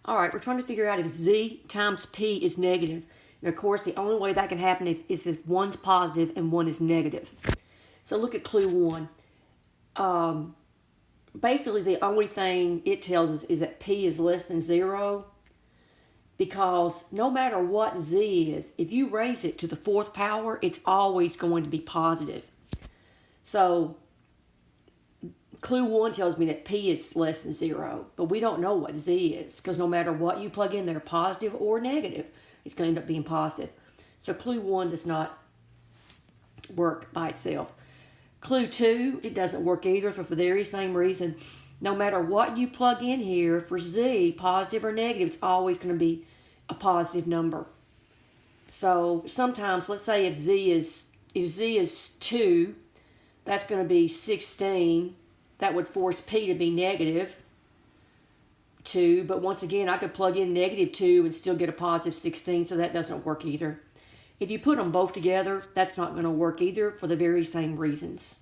All right, we're trying to figure out if z times p is negative. And of course, the only way that can happen is if one's positive and one is negative. So look at clue 1. Basically, the only thing it tells us is that p is less than 0, because no matter what z is, if you raise it to the 4th power, it's always going to be positive. So clue 1 tells me that p is less than 0, but we don't know what z is, because no matter what you plug in there, positive or negative, it's going to end up being positive. So clue 1 does not work by itself. Clue 2, it doesn't work either for the very same reason. No matter what you plug in here for z, positive or negative, it's always going to be a positive number. So sometimes, let's say if z is 2, that's going to be 16. That would force p to be negative 2. But once again, I could plug in negative 2 and still get a positive 16, so that doesn't work either. If you put them both together, that's not going to work either for the very same reasons.